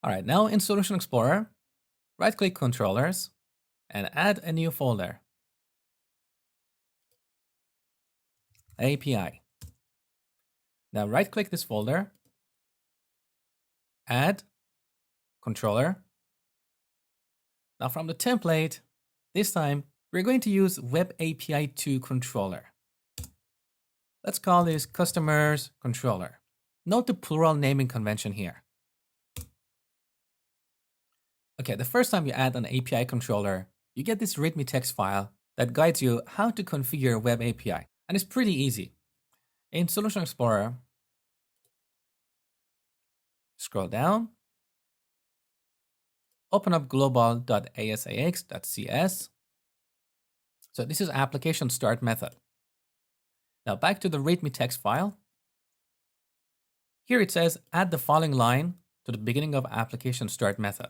All right, now in Solution Explorer, right-click Controllers and add a new folder, API. Now right-click this folder, add controller. Now from the template, this time we're going to use Web API 2 controller. Let's call this customers controller. Note the plural naming convention here. Okay, the first time you add an API controller, you get this README text file that guides you how to configure Web API. And it's pretty easy. In Solution Explorer, scroll down, open up global.asax.cs. So this is application start method. Now back to the README text file. Here it says add the following line to the beginning of application start method.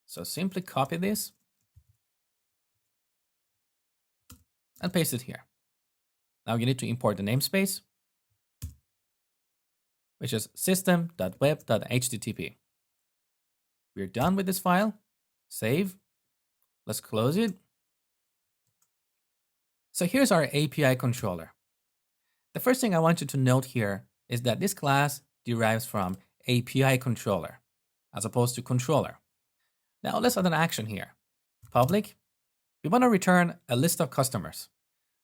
So simply copy this and paste it here. Now you need to import the namespace, which is system.web.http. We're done with this file. Save. Let's close it. So here's our API controller. The first thing I want you to note here is that this class derives from API controller as opposed to controller. Now let's add an action here. Public. We want to return a list of customers.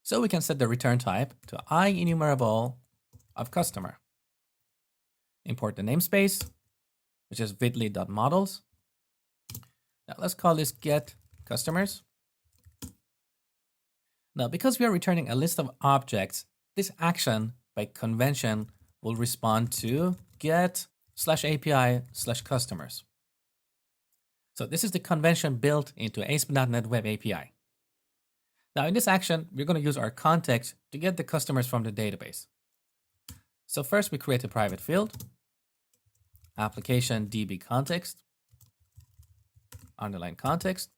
So we can set the return type to IEnumerable of customer. Import the namespace, which is vidly.models. Now let's call this get customers. Now because we are returning a list of objects, this action by convention will respond to get/API/customers. So this is the convention built into ASP.NET Web API. Now in this action, we're going to use our context to get the customers from the database. So first we create a private field, application DB context, underline context,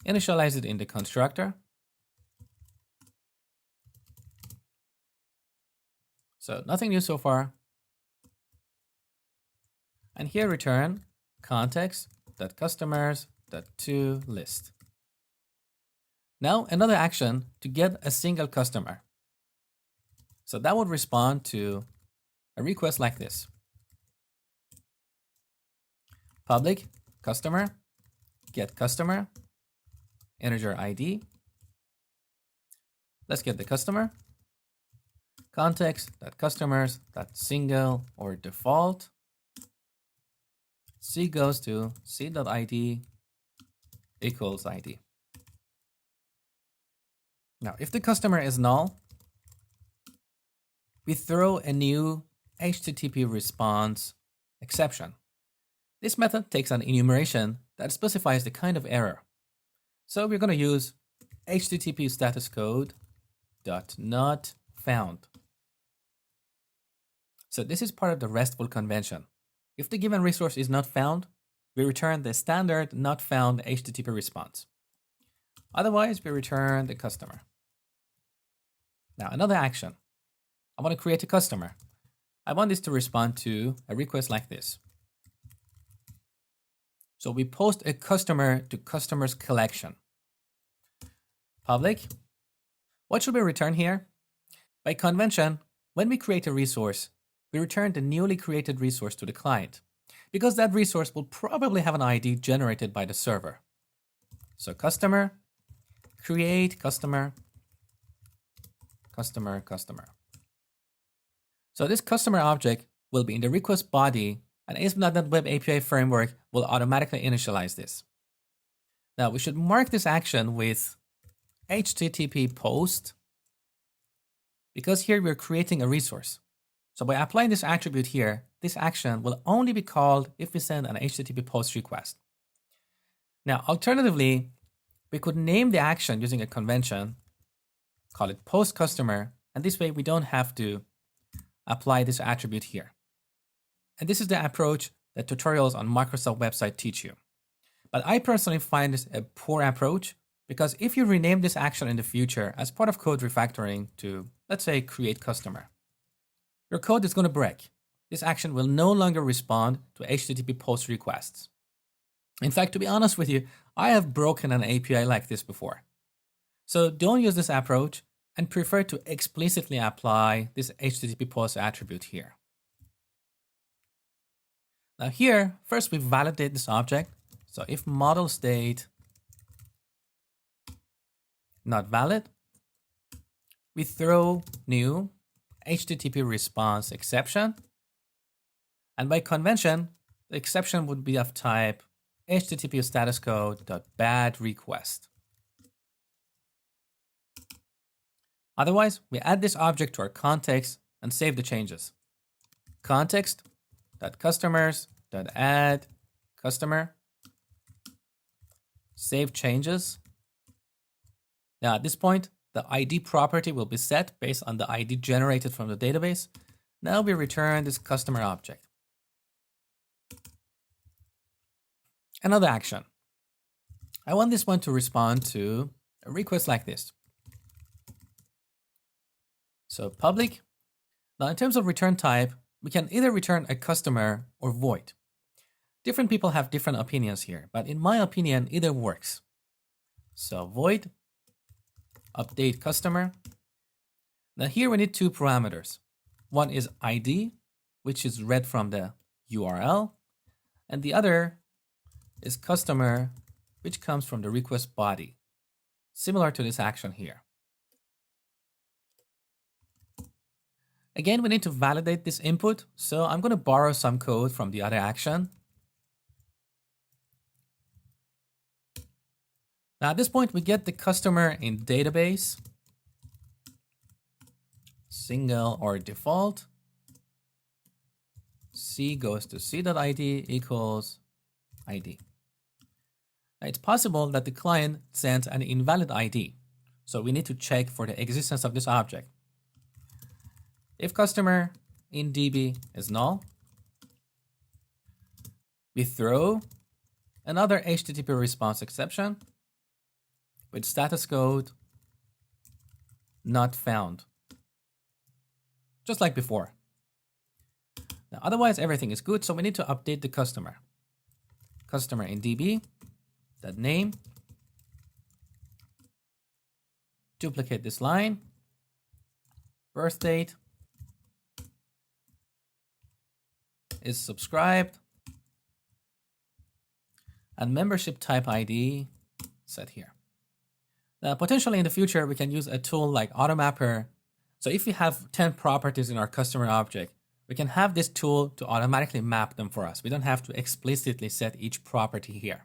initialize it in the constructor. So nothing new so far. And here return context.customers.toList. Now another action to get a single customer. So that would respond to a request like this. Public customer, get customer, integer ID. Let's get the customer. Context.customers.single or default. C goes to c.id equals ID. Now, if the customer is null, we throw a new HTTP response exception. This method takes an enumeration that specifies the kind of error. So we're going to use HTTP status code .not found. So this is part of the RESTful convention. If the given resource is not found, we return the standard not found HTTP response. Otherwise, we return the customer. Now, another action. I want to create a customer. I want this to respond to a request like this. So we post a customer to customers collection. Public. What should we return here? By convention, when we create a resource, we return the newly created resource to the client, because that resource will probably have an ID generated by the server. So customer, create customer, customer, customer. So this customer object will be in the request body, and ASP.NET Web API framework will automatically initialize this. Now we should mark this action with HTTP post, because here we're creating a resource. So by applying this attribute here, this action will only be called if we send an HTTP post request. Now, alternatively, we could name the action using a convention, call it post customer, and this way we don't have to apply this attribute here. And this is the approach that tutorials on Microsoft website teach you. But I personally find this a poor approach, because if you rename this action in the future as part of code refactoring to, let's say, create customer, your code is going to break. this action will no longer respond to HTTP post requests. In fact, to be honest with you, I have broken an API like this before. So don't use this approach and prefer to explicitly apply this HTTP post attribute here. Now here, first we validate this object. So if model state not valid, we throw new HTTP response exception. And by convention, the exception would be of type HTTP status code.bad request. Otherwise, we add this object to our context and save the changes. Context.customers.add customer. Save changes. Now at this point, the ID property will be set based on the ID generated from the database. Now we return this customer object. Another action. I want this one to respond to a request like this. So public. Now in terms of return type, we can either return a customer or void. Different people have different opinions here, but in my opinion, either works. So void, update customer. Now here we need two parameters. One is ID, which is read from the URL, and the other is customer, which comes from the request body, similar to this action here. Again, we need to validate this input, so I'm going to borrow some code from the other action. Now at this point, we get the customer in database, single or default. C goes to c.id equals ID. Now it's possible that the client sent an invalid ID, so we need to check for the existence of this object. If customer in DB is null, we throw another HTTP response exception with status code not found, just like before. Now, otherwise everything is good, so we need to update the customer. Customer in DB, that name, duplicate this line, birth date is subscribed, and membership type ID set here. Now, potentially in the future, we can use a tool like AutoMapper. So if we have 10 properties in our customer object, we can have this tool to automatically map them for us. We don't have to explicitly set each property here.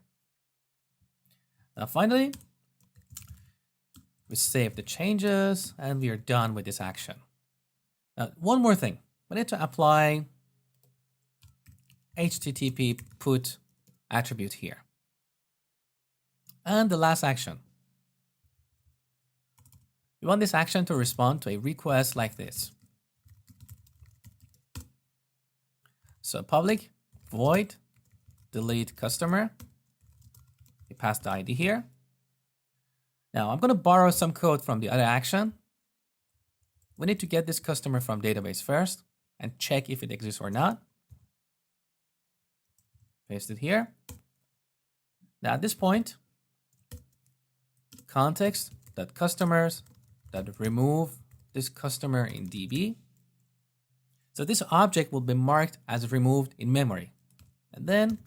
Now, finally, we save the changes and we are done with this action. Now, one more thing. We need to apply HTTP put attribute here. And the last action. We want this action to respond to a request like this. So public void delete customer. We pass the ID here. Now I'm going to borrow some code from the other action. We need to get this customer from database first and check if it exists or not. Paste it here. Now at this point, context.customers.remove this customer in DB. So this object will be marked as removed in memory. And then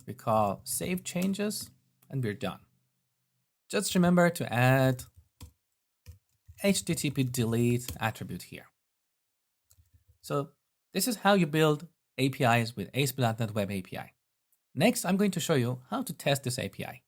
we call save changes and we're done. Just remember to add HTTP delete attribute here. So this is how you build APIs with ASP.NET Web API. Next, I'm going to show you how to test this API.